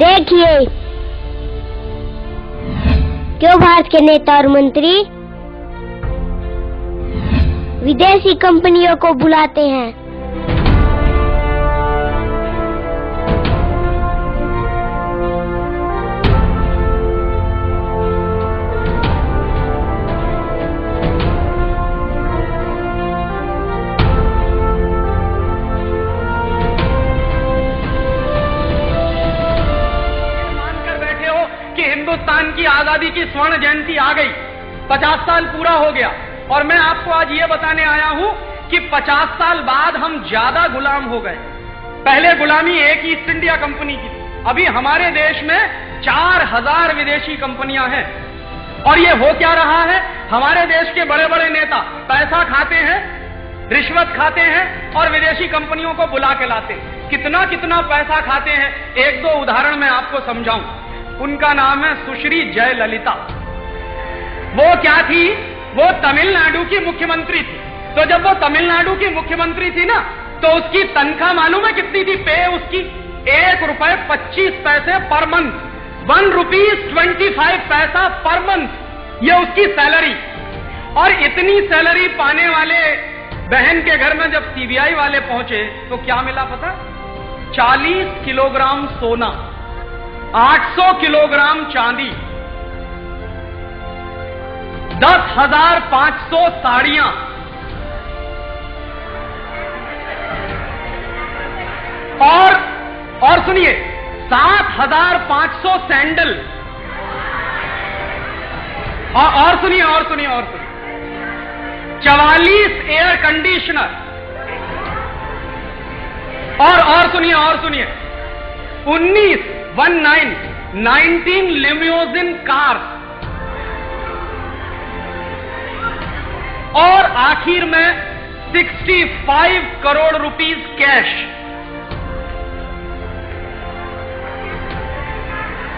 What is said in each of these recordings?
देखिए क्यों भारत के नेता और मंत्री विदेशी कंपनियों को बुलाते हैं। हिंदुस्तान की आजादी की स्वर्ण जयंती आ गई, 50 साल पूरा हो गया और मैं आपको आज ये बताने आया हूं कि 50 साल बाद हम ज्यादा गुलाम हो गए। पहले गुलामी एक ईस्ट इंडिया कंपनी की थी, अभी हमारे देश में 4000 विदेशी कंपनियां हैं। और ये हो क्या रहा है, हमारे देश के बड़े बड़े नेता पैसा खाते हैं, रिश्वत खाते हैं और विदेशी कंपनियों को बुला के लाते हैं। कितना कितना पैसा खाते हैं, एक दो उदाहरण मैं आपको समझाऊं। उनका नाम है सुश्री जयललिता। वो क्या थी, वो तमिलनाडु की मुख्यमंत्री थी। तो जब वो तमिलनाडु की मुख्यमंत्री थी ना, तो उसकी तनख्वाह मालूम है कितनी थी? पे उसकी ₹1.25 पर मंथ, ₹1.25 पर मंथ, ये उसकी सैलरी। और इतनी सैलरी पाने वाले बहन के घर में जब सीबीआई वाले पहुंचे तो क्या मिला पता? 40 किलोग्राम सोना, 800 किलोग्राम चांदी, 10,500 साड़ियां और सुनिए 7,500 सैंडल और सुनिए 44 एयर कंडीशनर और सुनिए 19 लिम्यूजिन कार और आखिर में 65 करोड़ रुपीस कैश।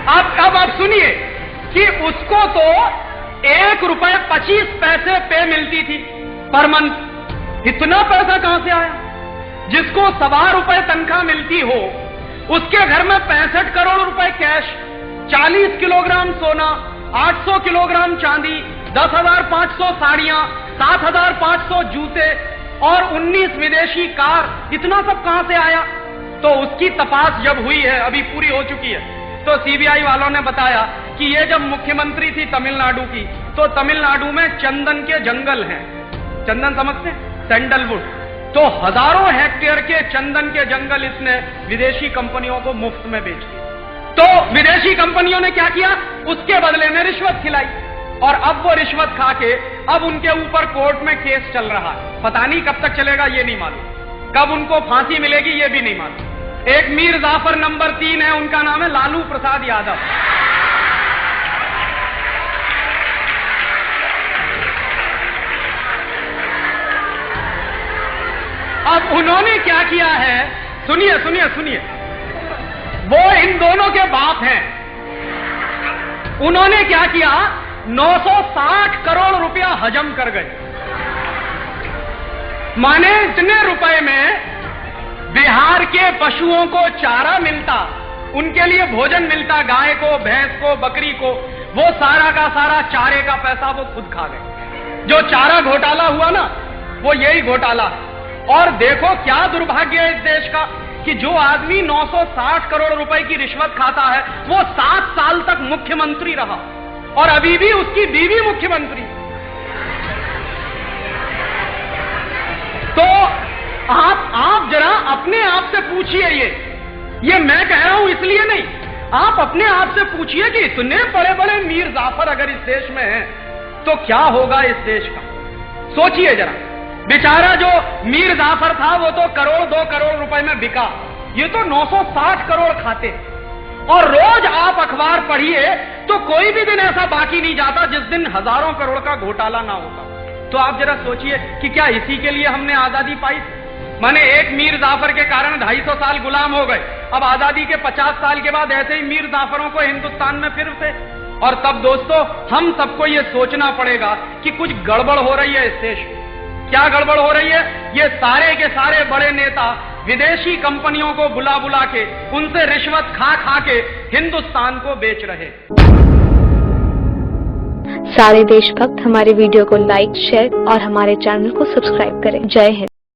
अब आप सुनिए कि उसको तो ₹1.25 पे मिलती थी पर मंथ। इतना पैसा कहां से आया? जिसको ₹1.25 तनख्वाह मिलती हो, उसके घर में 65 करोड़ रुपए कैश, 40 किलोग्राम सोना, 800 किलोग्राम चांदी, 10,500 साड़ियां, 7,500 जूते और 19 विदेशी कार। इतना सब कहां से आया? तो उसकी तपास जब हुई है, अभी पूरी हो चुकी है, तो सीबीआई वालों ने बताया कि ये जब मुख्यमंत्री थी तमिलनाडु की, तो तमिलनाडु में चंदन के जंगल हैं। चंदन समझते हैं? सैंडलवुड। तो हजारों हेक्टेयर के चंदन के जंगल इसने विदेशी कंपनियों को मुफ्त में बेच दिए। तो विदेशी कंपनियों ने क्या किया? उसके बदले में रिश्वत खिलाई और अब वो रिश्वत खा के अब उनके ऊपर कोर्ट में केस चल रहा है। पता नहीं कब तक चलेगा, ये नहीं मालूम। कब उनको फांसी मिलेगी, ये भी नहीं मालूम। एक मीर जाफर नंबर 3 है, उनका नाम है लालू प्रसाद यादव। अब उन्होंने क्या किया है, सुनिए, वो इन दोनों के बाप हैं। उन्होंने क्या किया, 960 करोड़ रुपया हजम कर गए। माने इतने रुपए में बिहार के पशुओं को चारा मिलता, उनके लिए भोजन मिलता, गाय को, भैंस को, बकरी को, वो सारा का सारा चारे का पैसा वो खुद खा गए। जो चारा घोटाला हुआ ना, वो यही घोटाला। और देखो क्या दुर्भाग्य है इस देश का कि जो आदमी 960 करोड़ रुपए की रिश्वत खाता है, वो 7 साल तक मुख्यमंत्री रहा और अभी भी उसकी बीवी मुख्यमंत्री। तो आप जरा अपने आप से पूछिए, ये मैं कह रहा हूं इसलिए नहीं, आप अपने आप से पूछिए कि इतने बड़े बड़े मीर जाफर अगर इस देश में हैं तो क्या होगा इस देश का। सोचिए जरा, बेचारा जो मीर जाफर था वो तो करोड़ 2 करोड़ रुपए में बिका, ये तो 960 करोड़ खाते। और रोज आप अखबार पढ़िए तो कोई भी दिन ऐसा बाकी नहीं जाता जिस दिन हजारों करोड़ का घोटाला ना होता। तो आप जरा सोचिए कि क्या इसी के लिए हमने आजादी पाई? माने एक मीर जाफर के कारण 250 साल गुलाम हो गए। अब आजादी के 50 साल के बाद ऐसे ही मीर जाफरों को हिंदुस्तान में फिर से। और तब दोस्तों हम सबको ये सोचना पड़ेगा कि कुछ गड़बड़ हो रही है इस देश में। क्या गड़बड़ हो रही है? ये सारे के सारे बड़े नेता विदेशी कंपनियों को बुला बुला के उनसे रिश्वत खा खा के हिंदुस्तान को बेच रहे। सारे देशभक्त हमारे वीडियो को लाइक, शेयर और हमारे चैनल को सब्सक्राइब करें। जय हिंद।